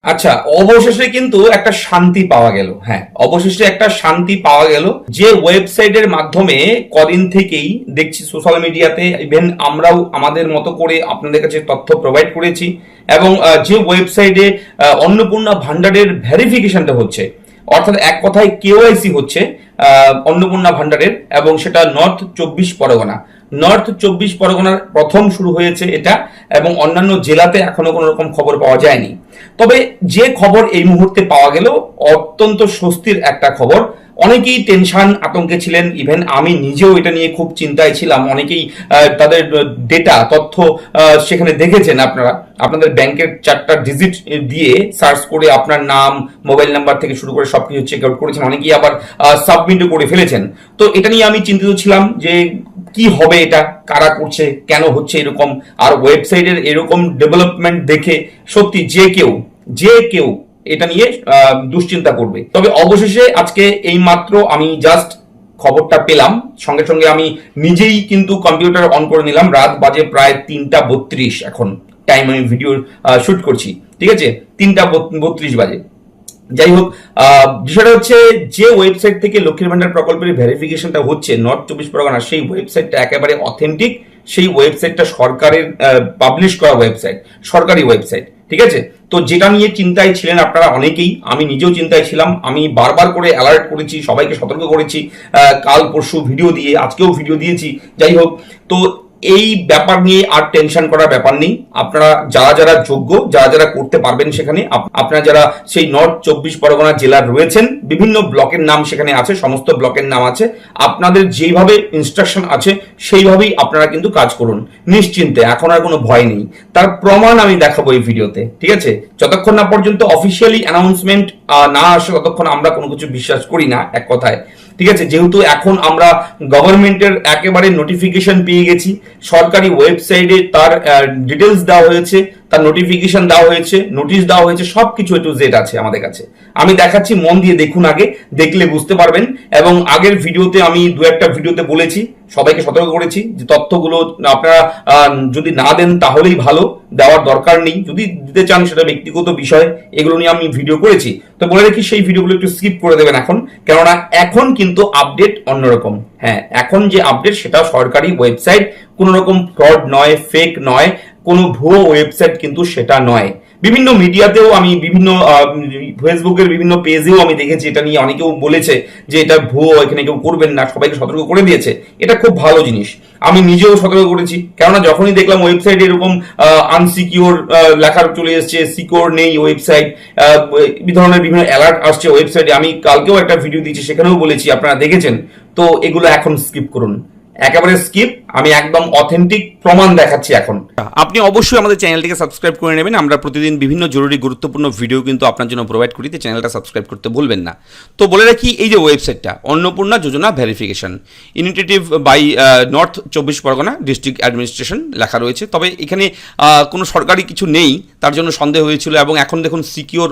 আচ্ছা, অবশেষে কিন্তু একটা শান্তি পাওয়া গেল। হ্যাঁ, অবশেষে একটা শান্তি পাওয়া গেল। যে ওয়েবসাইটের মাধ্যমে কদিন থেকেই দেখছি সোশ্যাল মিডিয়াতে, ইভেন আমরাও আমাদের মতো করে আপনাদের কাছে তথ্য প্রোভাইড করেছি, এবং যে ওয়েবসাইটে অন্নপূর্ণা ভান্ডারের ভেরিফিকেশনটা হচ্ছে, অর্থাৎ এক কথায় কেওআইসি হচ্ছে অন্নপূর্ণা ভান্ডারের, এবং সেটা নর্থ 24 পরগনার প্রথম শুরু হয়েছে এটা, এবং অন্যান্য জেলাতে এখনো কোনো রকম খবর পাওয়া যায়নি। তবে যে খবর এই মুহূর্তে পাওয়া গেল, অত্যন্ত স্বস্তির একটা খবর। অনেকেই টেনশন আতঙ্কে ছিলেন, ইভেন আমি নিজেও এটা নিয়ে খুব চিন্তায় ছিলাম। অনেকেই তাদের ডেটা তথ্য সেখানে দেখেছেন, আপনারা আপনাদের ব্যাংকের 4টা ডিজিট দিয়ে সার্চ করে আপনার নাম, মোবাইল নাম্বার থেকে শুরু করে সবকিছু চেক আউট করেছেন, অনেকেই আবার সাবমিটও করে ফেলেছেন। তো এটা নিয়ে আমি চিন্তিত ছিলাম যে কি হবে, এটা কারা করছে, কেন হচ্ছে এরকম। আর ওয়েবসাইটের এরকম ডেভেলপমেন্ট দেখে সত্যি যে কেউ এটা নিয়ে দুশ্চিন্তা করবে। তবে অবশেষে আজকে এই মাত্র আমি জাস্ট খবরটা পেলাম, সঙ্গে সঙ্গে আমি নিজেই কিন্তু কম্পিউটার অন করে নিলাম। রাত বাজে প্রায় 3টা 32 এখন টাইম, আমি ভিডিও শুট করছি, ঠিক আছে? 3টা 32 বাজে। যাই হোক, বিষয়টা হচ্ছে যে ওয়েবসাইট থেকে লক্ষ্মীর ভান্ডার প্রকল্পের ভেরিফিকেশনটা হচ্ছে নর্থ 24 পরগনা, সেই ওয়েবসাইটটা একেবারে অথেন্টিক। সেই ওয়েবসাইটটা সরকারের পাবলিশ করা ওয়েবসাইট, সরকারি ওয়েবসাইট, ঠিক আছে? তো যেটা নিয়ে চিন্তায় ছিলেন আপনারা অনেকেই, আমি নিজেও চিন্তায় ছিলাম। আমি বারবার করে অ্যালার্ট করেছি, সবাইকে সতর্ক করেছি, কাল পরশু ভিডিও দিয়ে, আজকেও ভিডিও দিয়েছি। যাই হোক, তো এই ব্যাপার নিয়ে আর টেনশন করার ব্যাপার নেই। আপনারা যারা যারা যোগ্য, যারা যারা করতে পারবেন, সেখানে আপনারা যারা সেই নর্থ 24 পরগনা জেলার রয়েছেন, বিভিন্ন ব্লকের নাম সেখানে আছে, সমস্ত ব্লকের নাম আছে, আপনাদের যেইভাবে ইনস্ট্রাকশন আছে সেইভাবেই আপনারা কিন্তু কাজ করুন নিশ্চিন্তে। এখন আর কোনো ভয় নেই। তার প্রমাণ আমি দেখাবো এই ভিডিওতে, ঠিক আছে? যতক্ষণ না পর্যন্ত অফিসিয়ালি অ্যানাউন্সমেন্ট না আসে, ততক্ষণ আমরা কোনো কিছু বিশ্বাস করি না, এক কথায়, ঠিক আছে? যেহেতু এখন আমরা গভর্নমেন্টের একেবারে নোটিফিকেশন পেয়ে গেছি, সরকারি ওয়েবসাইটে তার ডিটেলস দেওয়া হয়েছে, তার নোটিফিকেশন দেওয়া হয়েছে, নোটিশ দেওয়া হয়েছে, সবকিছু A to Z আছে আমাদের কাছে। আমি দেখাচ্ছি, মন দিয়ে দেখুন, আগে দেখলে বুঝতে পারবেন। এবং আগের ভিডিওতে আমি দু একটা ভিডিওতে বলেছি, সবাইকে সতর্ক করেছি যে তথ্যগুলো আপনারা যদি না দেন তাহলেই ভালো, দেওয়ার দরকার নেই। যদি দিতে চান সেটা ব্যক্তিগত বিষয়, এগুলো নিয়ে আমি ভিডিও করেছি। তো বলে রাখি, সেই ভিডিওগুলো একটু স্কিপ করে দেবেন এখন, কেননা এখন কিন্তু আপডেট অন্যরকম। হ্যাঁ, এখন যে আপডেট সেটা সরকারি ওয়েবসাইট, কোনো রকম ফ্রড নয়, ফেক নয়, কোনো ভুয়ো ওয়েবসাইট কিন্তু সেটা নয়। বিভিন্ন মিডিয়াতেও আমি, বিভিন্ন ফেসবুকের বিভিন্ন পেজেও আমি দেখেছি, এটা নিয়ে অনেকেও বলেছে যে এটা ভুয়ো, এখানে কেউ করবেন না, সবাইকে সতর্ক করে দিয়েছে। এটা খুব ভালো জিনিস, আমি নিজেও সতর্ক করেছি। কেননা যখনই দেখলাম ওয়েবসাইট এরকম আনসিকিউর লেখা চলে এসছে, সিকিউর নেই ওয়েবসাইট, এই ধরনের বিভিন্ন অ্যালার্ট আসছে ওয়েবসাইটে, আমি কালকেও একটা ভিডিও দিয়েছি, সেখানেও বলেছি, আপনারা দেখেছেন। তো এগুলো এখন স্কিপ করুন, একেবারে স্কিপ। আমি একদম অথেন্টিক প্রমাণ দেখাচ্ছি এখন। আপনি অবশ্যই আমাদের চ্যানেলটিকে সাবস্ক্রাইব করে নেবেন। আমরা প্রতিদিন বিভিন্ন জরুরি গুরুত্বপূর্ণ ভিডিও কিন্তু আপনার জন্য প্রোভাইড করি, তো চ্যানেলটা সাবস্ক্রাইব করতে ভুলবেন না। তো বলে রাখি, এই যে ওয়েবসাইটটা Annapurna Yojana verification initiative by north 24 Parganas district administration লেখা রয়েছে। তবে এখানে কোনো সরকারি কিছু নেই, তার জন্য সন্দেহ হয়েছিল। এবং এখন দেখুন সিকিওর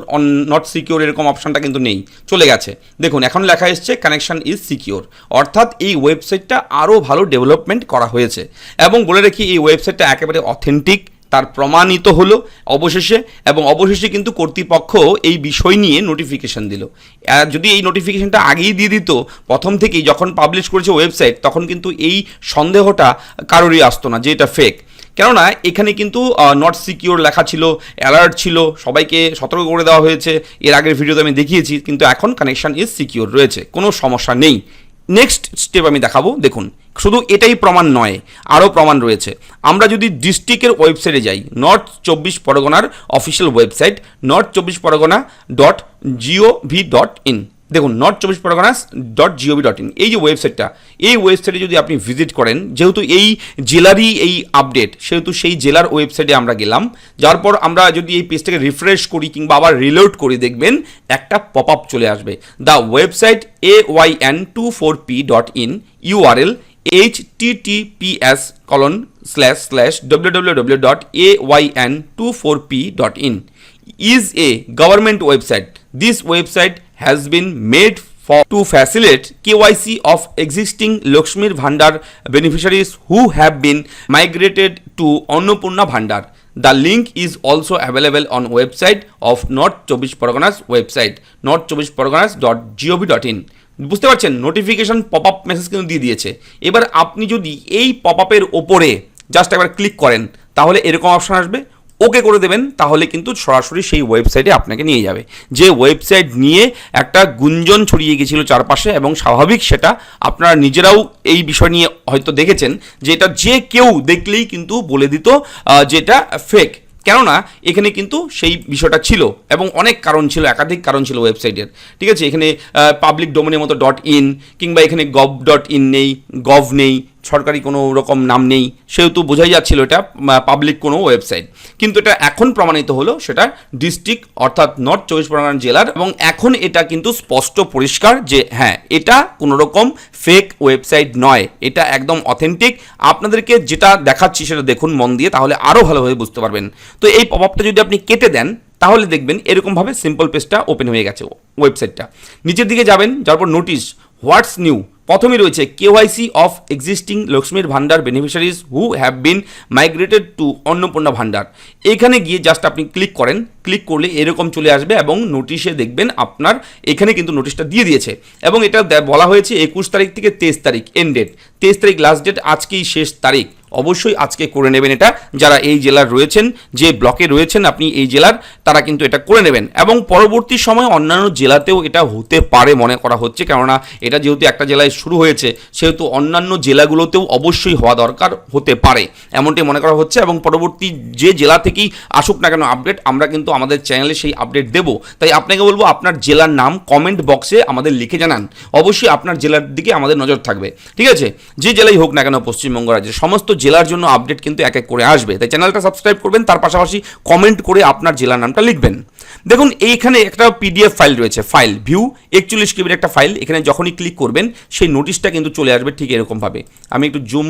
নট সিকিওর এরকম অপশনটা কিন্তু নেই, চলে গেছে। দেখুন এখন লেখা এসছে কানেকশন ইজ সিকিওর, অর্থাৎ এই ওয়েবসাইটটা আরও ভালো ডেভেলপমেন্ট করা হয়েছে। এবং বলে রাখি, এই ওয়েবসাইটটা একেবারে অথেন্টিক, তার প্রমাণিত হলো অবশেষে। এবং অবশেষে কিন্তু কর্তৃপক্ষ এই বিষয় নিয়ে নোটিফিকেশন দিল। যদি এই নোটিফিকেশনটা আগেই দিয়ে দিত, প্রথম থেকেই যখন পাবলিশ করেছে ওয়েবসাইট, তখন কিন্তু এই সন্দেহটা কারোরই আসতো না যে এটা ফেক। কেননা এখানে কিন্তু নট সিকিওর লেখা ছিল, অ্যালার্ট ছিল, সবাইকে সতর্ক করে দেওয়া হয়েছে। এর আগের ভিডিওতে আমি দেখিয়েছি, কিন্তু এখন কানেকশন ইজ সিকিওর রয়েছে, কোনো সমস্যা নেই। নেক্সট স্টেপ আমি দেখাবো। দেখুন, শুধু এটাই প্রমাণ নয়, আরও প্রমাণ রয়েছে। আমরা যদি ডিস্ট্রিক্টের ওয়েবসাইটে যাই, নর্থ 24 পরগনার অফিসিয়াল ওয়েবসাইট north24pargana.gov.in, দেখুন north24pargana.gov.in, এই যে ওয়েবসাইটটা, এই ওয়েবসাইটে যদি আপনি ভিজিট করেন, যেহেতু এই জেলারই এই আপডেট, সেহেতু সেই জেলার ওয়েবসাইটে আমরা গেলাম। যার পর আমরা যদি এই পেজটাকে রিফ্রেশ করি কিংবা আবার রিলোড করি, দেখবেন একটা পপ আপ চলে আসবে, the website ayn24p.in URL https://www.ayn24p.in is a government website. This website has been made to facilitate KYC of existing Lakshmir Bhandar beneficiaries who have been migrated to Annapurna Bhandar. The link is also available on website of north চব্বিশ Parganas website north24parganas.gov.in। বুঝতে পারছেন, notification pop up message কিন্তু দিয়ে দিয়েছে। এবার আপনি যদি এই পপ আপের ওপরে জাস্ট একবার ক্লিক করেন তাহলে এরকম অপশন আসবে, ওকে করে দেবেন, তাহলে কিন্তু সরাসরি সেই ওয়েবসাইটে আপনাকে নিয়ে যাবে, যে ওয়েবসাইট নিয়ে একটা গুঞ্জন ছড়িয়ে গেছিল চারপাশে, এবং স্বাভাবিক সেটা আপনারা নিজেরাও এই বিষয় নিয়ে হয়তো দেখেছেন যে এটা যে কেউ দেখলেই কিন্তু বলে দিত যে এটা ফেক। কেননা এখানে কিন্তু সেই বিষয়টা ছিল এবং অনেক কারণ ছিল, একাধিক কারণ ছিল ওয়েবসাইটের, ঠিক আছে। এখানে পাবলিক ডোমেনের মতো .in কিংবা এখানে gov.in নেই, গভ নেই, সরকারি কোনো রকম নাম নেই, সেহেতু বোঝাই যাচ্ছিল এটা পাবলিক কোনো ওয়েবসাইট। কিন্তু এটা এখন প্রমাণিত হলো সেটা ডিস্ট্রিক্ট অর্থাৎ নর্থ চব্বিশ পরগনা জেলার, এবং এখন এটা কিন্তু স্পষ্ট পরিষ্কার যে হ্যাঁ এটা কোনো রকম ফেক ওয়েবসাইট নয়, এটা একদম অথেন্টিক। আপনাদেরকে যেটা দেখাচ্ছি সেটা দেখুন মন দিয়ে, তাহলে আরও ভালোভাবে বুঝতে পারবেন। তো এই পপ আপটা যদি আপনি কেটে দেন তাহলে দেখবেন এরকমভাবে সিম্পল পেজটা ওপেন হয়ে গেছে ওয়েবসাইটটা। নিচের দিকে যাবেন, যার পর নোটিশ হোয়াটস নিউ, প্রথমে রয়েছে কেওয়াইসি অফ এক্সিস্টিং লক্ষ্মীর Bhandar beneficiaries who have been migrated to Annapurna Bhandar. এখানে গিয়ে জাস্ট আপনি ক্লিক করেন, ক্লিক করলে এরকম চলে আসবে এবং নোটিশে দেখবেন আপনার এখানে কিন্তু নোটিশটা দিয়ে দিয়েছে, এবং এটা বলা হয়েছে 21 তারিখ থেকে 23 তারিখ এন্ড ডেট, 23 তারিখ লাস্ট ডেট, আজকেই শেষ তারিখ। অবশ্যই আজকে করে নেবেন এটা, যারা এই জেলার রয়েছেন, যে ব্লকে রয়েছেন আপনি এই জেলার, তারা কিন্তু এটা করে নেবেন। এবং পরবর্তী সময় অন্যান্য জেলাতেও এটা হতে পারে মনে করা হচ্ছে, কেননা এটা যেহেতু একটা জেলায় শুরু হয়েছে সেহেতু অন্যান্য জেলাগুলোতেও অবশ্যই হওয়া দরকার, হতে পারে এমনটাই মনে করা হচ্ছে। এবং পরবর্তী যে জেলা থেকেই আসুক না কেন আপডেট, আমরা কিন্তু আমাদের চ্যানেলে সেই আপডেট দেবো। তাই আপনাকে বলবো আপনার জেলার নাম কমেন্ট বক্সে আমাদের লিখে জানান, অবশ্যই আপনার জেলার দিকে আমাদের নজর থাকবে, ঠিক আছে। যে জেলাই হোক না কেন পশ্চিমবঙ্গ রাজ্যের সমস্ত জেলার জন্য আপডেট কিন্তু এক এক করে আসবে, তাই চ্যানেলটা সাবস্ক্রাইব করবেন, তার পাশাপাশি কমেন্ট করে আপনার জেলার নামটা লিখবেন। দেখুন এইখানে একটা পিডিএফ ফাইল রয়েছে, ফাইল ভিউ 41 কেবির একটা ফাইল, এখানে যখনই ক্লিক করবেন সেই নোটিশটা কিন্তু চলে আসবে ঠিক এরকমভাবে। আমি একটু জুম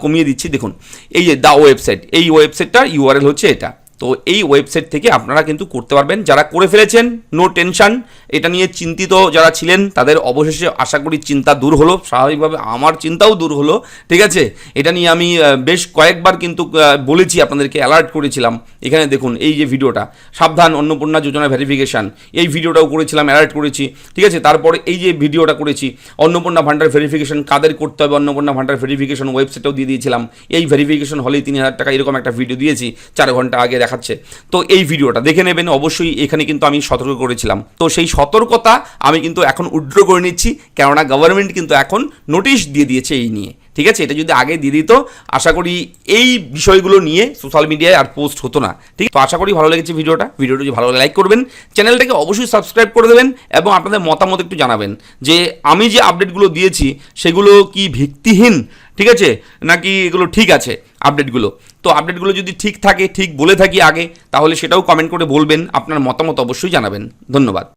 কমিয়ে দিচ্ছি, দেখুন এই যে দা ওয়েবসাইট, এই ওয়েবসাইটটার ইউআরএল হচ্ছে এটা। তো এই ওয়েবসাইট থেকে আপনারা কিন্তু করতে পারবেন, যারা করে ফেলেছেন নো টেনশন, এটা নিয়ে চিন্তিত যারা ছিলেন তাদের অবশেষে আশা করি চিন্তা দূর হলো, স্বাভাবিকভাবে আমার চিন্তাও দূর হলো, ঠিক আছে। এটা নিয়ে আমি বেশ কয়েকবার কিন্তু বলেছি, আপনাদেরকে অ্যালার্ট করেছিলাম। এখানে দেখুন এই যে ভিডিওটা, সাবধান অন্নপূর্ণা যোজনা ভেরিফিকেশান, এই ভিডিওটাও করেছিলাম, অ্যালার্ট করেছি, ঠিক আছে। তারপরে এই যে ভিডিওটা করেছি অন্নপূর্ণা ভান্ডার ভেরিফিকেশন কাদের করতে হবে, অন্নপূর্ণা ভান্ডার ভেরিফিকেশন ওয়েবসাইটেও দিয়ে দিয়েছিলাম, এই ভেরিফিকেশন হলেই 3000 টাকা, এরকম একটা ভিডিও দিয়েছি 4 ঘন্টা আগে দেখাচ্ছে। তো এই ভিডিওটা দেখে নেবেন অবশ্যই, এখানে কিন্তু আমি সতর্ক করেছিলাম। তো সেই সতর্কতা আমি কিন্তু এখন উইথড্র করে নিচ্ছি, কেননা গভর্নমেন্ট কিন্তু এখন নোটিশ দিয়ে দিয়েছে এই নিয়ে, ঠিক আছে। এটা যদি আগে দিয়ে দিত আশা করি এই বিষয়গুলো নিয়ে সোশ্যাল মিডিয়ায় আর পোস্ট হতো না, ঠিক। তো আশা করি ভালো লেগেছে ভিডিওটা যদি ভালো লাইক করবেন, চ্যানেলটাকে অবশ্যই সাবস্ক্রাইব করে দেবেন এবং আপনাদের মতামত একটু জানাবেন যে আমি যে আপডেটগুলো দিয়েছি সেগুলো কি ভিত্তিহীন, ঠিক আছে, নাকি এগুলো ঠিক আছে আপডেটগুলো। তো আপডেটগুলো যদি ঠিক থাকে, ঠিক বলে থাকি আগে, তাহলে সেটাও কমেন্ট করে বলবেন, আপনার মতামত অবশ্যই জানাবেন। ধন্যবাদ।